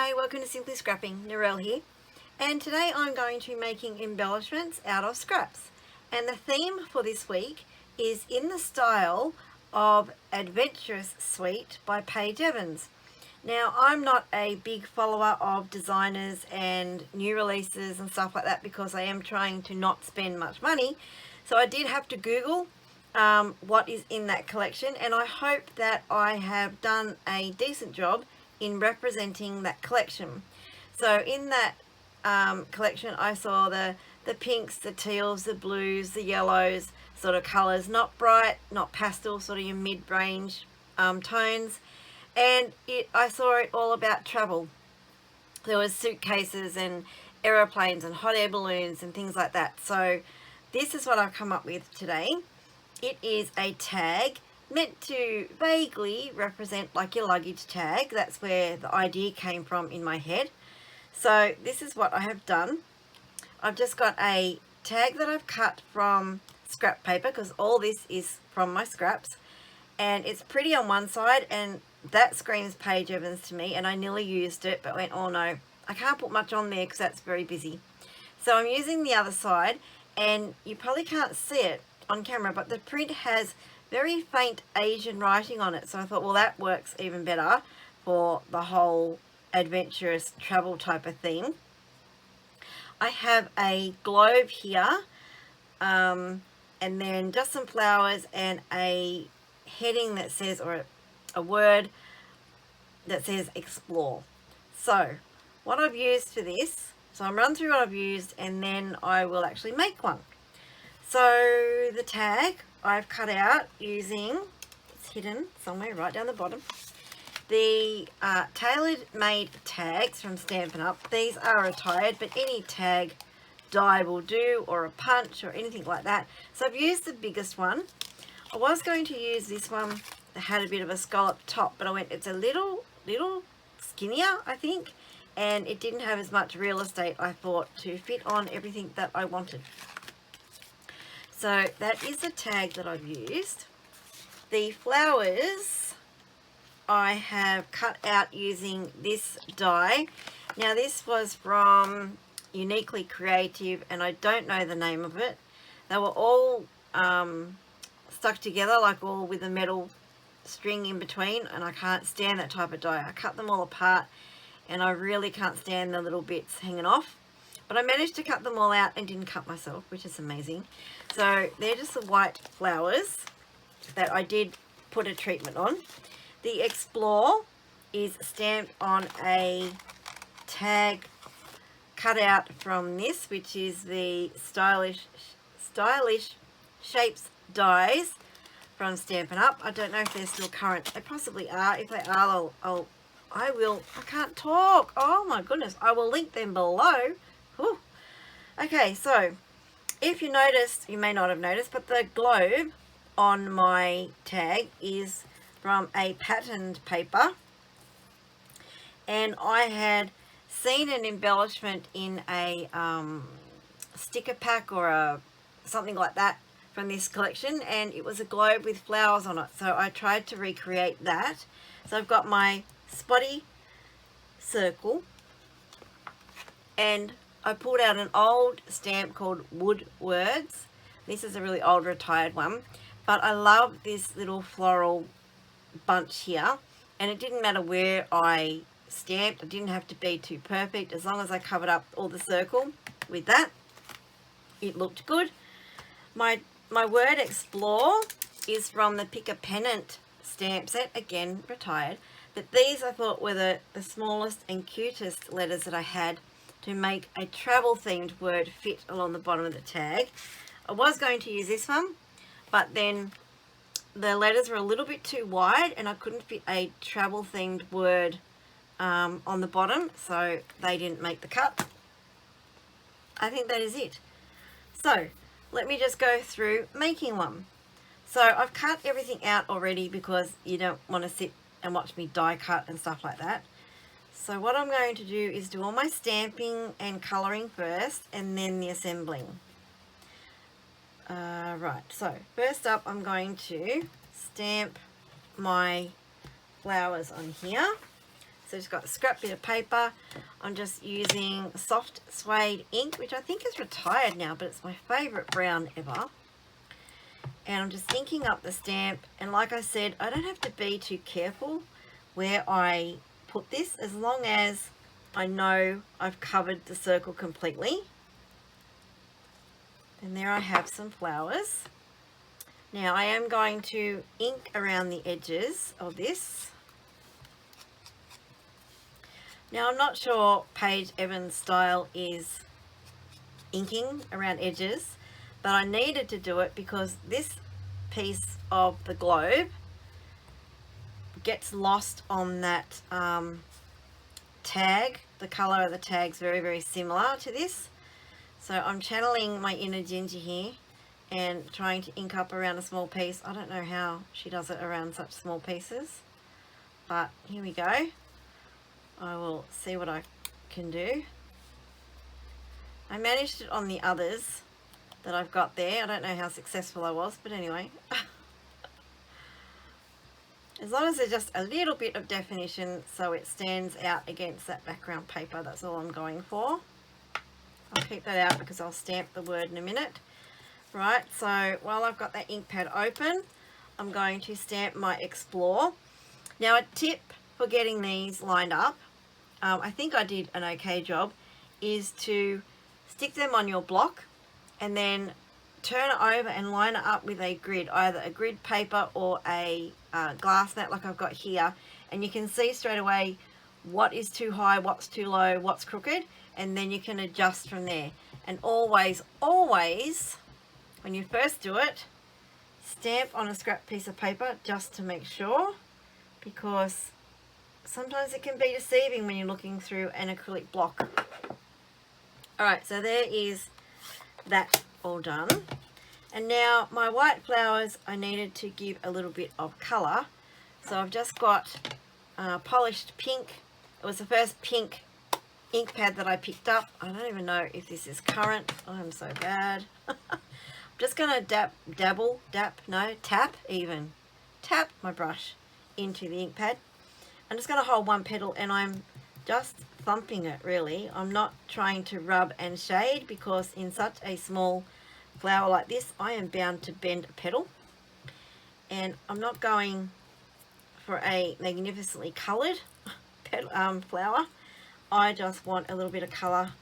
Hi, welcome to Simply Scrapping. Narelle here, and today I'm going to be making embellishments out of scraps, and the theme for this week is in the style of Adventurous Suite by Paige. Now, I'm not a big follower of designers and new releases and stuff like that because I am trying to not spend much money, so I did have to Google what is in that collection, and I hope that I have done a decent job in representing that collection. So in that collection I saw the pinks, the teals, the blues, the yellows sort of colours, not bright, not pastel, sort of your mid-range tones, and I saw it all about travel. There was suitcases and aeroplanes and hot air balloons and things like that. So this is what I've come up with today. It is a tag meant to vaguely represent like your luggage tag. That's where the idea came from in my head. So this is what I have done. I've just got a tag that I've cut from scrap paper because all this is from my scraps, and it's pretty on one side, and that screams Paige to me, and I nearly used it but went, oh no, I can't put much on there because that's very busy. So I'm using the other side, and you probably can't see it on camera, but the print has very faint Asian writing on it, so I thought, well, that works even better for the whole adventurous travel type of thing. I have a globe here, and then just some flowers and a heading that says, or a word that says explore. So what I've used for this, so I'll run through what I've used and then I will actually make one. So the tag I've cut out using, it's hidden somewhere right down the bottom, the tailored made tags from Stampin' Up. These are retired, but any tag die will do, or a punch or anything like that. So I've used the biggest one. I was going to use this one that had a bit of a scallop top, but I went, it's a little skinnier, I think, and it didn't have as much real estate, I thought, to fit on everything that I wanted. So that is the tag that I've used. The flowers I have cut out using this die. Now this was from Uniquely Creative, and I don't know the name of it. They were all stuck together, like all with a metal string in between, and I can't stand that type of die. I cut them all apart, and I really can't stand the little bits hanging off. But I managed to cut them all out and didn't cut myself, which is amazing. So they're just the white flowers that I did put a treatment on. The Explore is stamped on a tag cut out from this, which is the Stylish Shapes dies from Stampin' Up. I don't know if they're still current. They possibly are. If they are, I can't talk. Oh my goodness. I will link them below. Whew. Okay, so if you noticed, you may not have noticed, but the globe on my tag is from a patterned paper, and I had seen an embellishment in a sticker pack or something like that from this collection, and it was a globe with flowers on it, so I tried to recreate that. So I've got my spotty circle, and I pulled out an old stamp called Wood Words. This is a really old retired one, but I love this little floral bunch here, and it didn't matter where I stamped. It didn't have to be too perfect. As long as I covered up all the circle with that, it looked good. My word Explore is from the Pick a Pennant stamp set, again retired, but these I thought were the smallest and cutest letters that I had to make a travel themed word fit along the bottom of the tag. I was going to use this one, but then the letters were a little bit too wide and I couldn't fit a travel themed word on the bottom, so they didn't make the cut. I think that is it. So let me just go through making one. So I've cut everything out already because you don't want to sit and watch me die cut and stuff like that. So what I'm going to do is do all my stamping and colouring first, and then the assembling. Right, so first up I'm going to stamp my flowers on here. So just got a scrap bit of paper. I'm just using soft suede ink, which I think is retired now, but it's my favourite brown ever. And I'm just inking up the stamp, and like I said, I don't have to be too careful where I put this, as long as I know I've covered the circle completely. And there I have some flowers. Now I am going to ink around the edges of this. Now I'm not sure Paige Evans' style is inking around edges, but I needed to do it because this piece of the globe gets lost on that tag. The colour of the tag's very, very similar to this. So I'm channeling my inner Ginger here and trying to ink up around a small piece. I don't know how she does it around such small pieces, but here we go. I will see what I can do. I managed it on the others that I've got there. I don't know how successful I was, but anyway. As long as there's just a little bit of definition so it stands out against that background paper, that's all I'm going for. I'll keep that out because I'll stamp the word in a minute. Right, so while I've got that ink pad open, I'm going to stamp my Explore. Now a tip for getting these lined up, I think I did an okay job, is to stick them on your block and then turn it over and line it up with a grid, either a grid paper or a glass mat like I've got here, and you can see straight away what is too high, what's too low, what's crooked, and then you can adjust from there. And always, always, when you first do it, stamp on a scrap piece of paper just to make sure, because sometimes it can be deceiving when you're looking through an acrylic block. Alright, so there is that all done. And now my white flowers, I needed to give a little bit of colour. So I've just got polished pink. It was the first pink ink pad that I picked up. I don't even know if this is current. I'm so bad. I'm just going to tap my brush into the ink pad. I'm just going to hold one petal and I'm just thumping it really. I'm not trying to rub and shade because in such a small flower like this I am bound to bend a petal, and I'm not going for a magnificently coloured flower. I just want a little bit of colour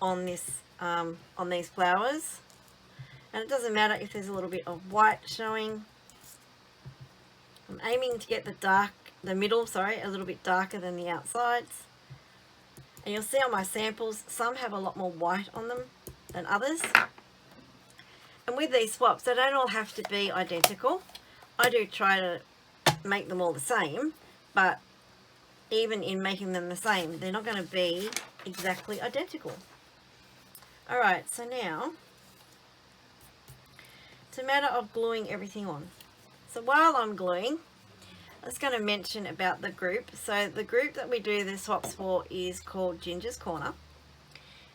on this on these flowers, and it doesn't matter if there's a little bit of white showing. I'm aiming to get the middle a little bit darker than the outsides. And you'll see on my samples, some have a lot more white on them than others. And with these swaps, they don't all have to be identical. I do try to make them all the same, but even in making them the same, they're not going to be exactly identical. Alright, so now it's a matter of gluing everything on. So while I'm gluing, I was going to mention about the group. So the group that we do the swaps for is called Ginger's Corner,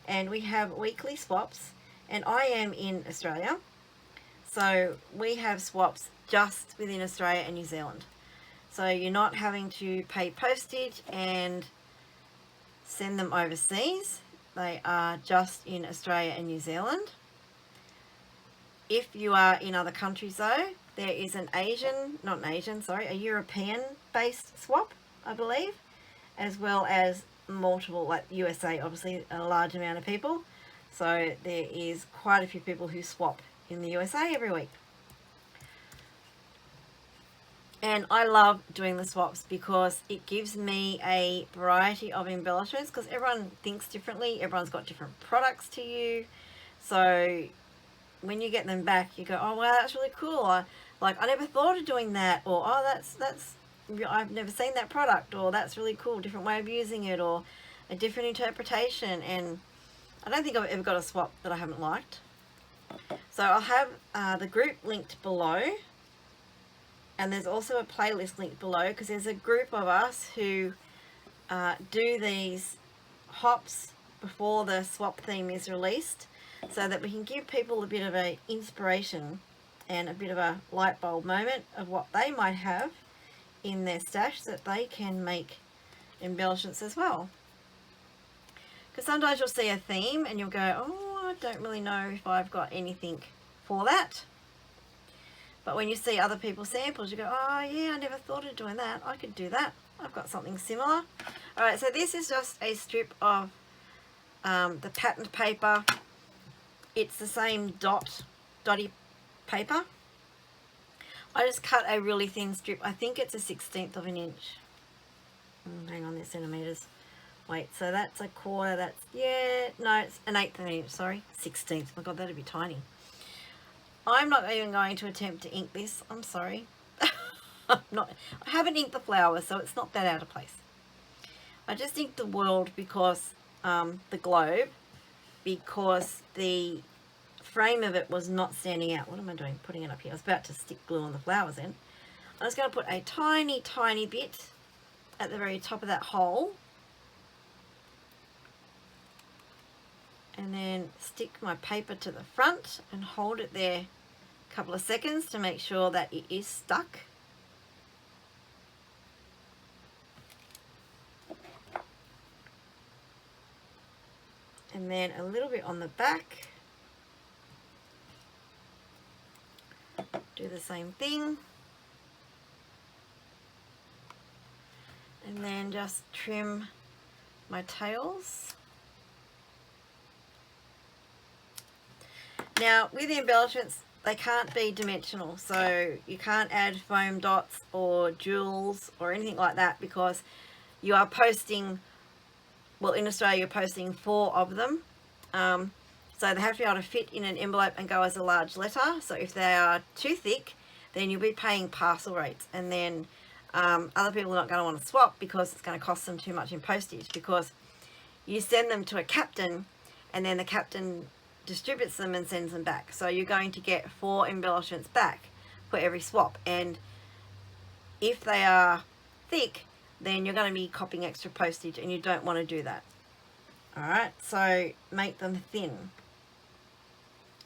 and we have weekly swaps, and I am in Australia, so we have swaps just within Australia and New Zealand. So you're not having to pay postage and send them overseas. They are just in Australia and New Zealand. If you are in other countries though, there is a European based swap, I believe, as well as multiple, like USA, obviously a large amount of people. So there is quite a few people who swap in the USA every week. And I love doing the swaps because it gives me a variety of embellishments, because everyone thinks differently, everyone's got different products to you. So when you get them back, you go, oh wow, that's really cool. I never thought of doing that, or oh, that's I've never seen that product, or that's really cool, different way of using it, or a different interpretation. And I don't think I've ever got a swap that I haven't liked. So I'll have the group linked below, and there's also a playlist linked below, because there's a group of us who do these hops before the swap theme is released, so that we can give people a bit of an inspiration and a bit of a light bulb moment of what they might have in their stash that they can make embellishments as well. Because sometimes you'll see a theme and you'll go, oh, I don't really know if I've got anything for that. But when you see other people's samples, you go, oh yeah, I never thought of doing that. I could do that. I've got something similar. Alright, so this is just a strip of the patterned paper. It's the same dotty paper. I just cut a really thin strip. I think it's a 1/16 of an inch. Hang on, there's centimeters. Wait, so that's a quarter. That's, yeah, no, it's an 1/8 of an inch. Sorry, 1/16. My God, that'd be tiny. I'm not even going to attempt to ink this. I'm sorry. I haven't inked the flowers, so it's not that out of place. I just inked the world because the globe, because the frame of it was not standing out. What am I doing? Putting it up here. I was about to stick glue on the flowers in. I'm just going to put a tiny, tiny bit at the very top of that hole. And then stick my paper to the front and hold it there a couple of seconds to make sure that it is stuck. And then a little bit on the back. Do the same thing. And then just trim my tails. Now, with the embellishments, they can't be dimensional, so you can't add foam dots or jewels or anything like that, because you are posting, well, in Australia, you're posting 4 of them. So they have to be able to fit in an envelope and go as a large letter. So if they are too thick, then you'll be paying parcel rates, and then other people are not going to want to swap because it's going to cost them too much in postage, because you send them to a captain and then the captain distributes them and sends them back. So you're going to get 4 embellishments back for every swap, and if they are thick, then you're going to be copying extra postage, and you don't want to do that. Alright, so make them thin.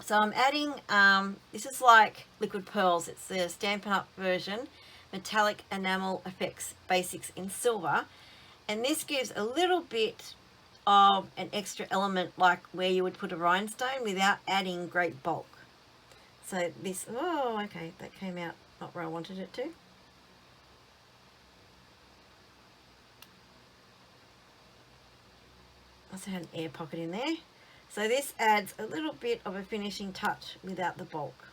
So I'm adding, this is like liquid pearls. It's the Stampin' Up version, metallic enamel effects basics in silver, and this gives a little bit of an extra element, like where you would put a rhinestone, without adding great bulk. So this, oh okay, that came out not where I wanted it to. Also had an air pocket in there. So this adds a little bit of a finishing touch without the bulk.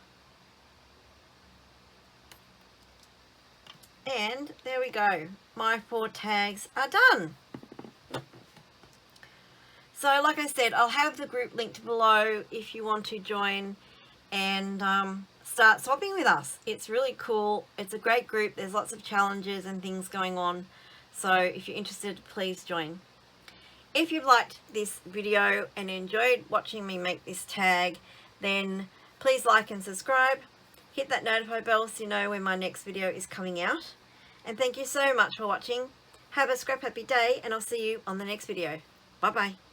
And there we go. My 4 tags are done. So like I said, I'll have the group linked below if you want to join and start swapping with us. It's really cool. It's a great group. There's lots of challenges and things going on. So if you're interested, please join. If you've liked this video and enjoyed watching me make this tag, then please like and subscribe. Hit that notify bell so you know when my next video is coming out. And thank you so much for watching. Have a scrap happy day, and I'll see you on the next video. Bye bye.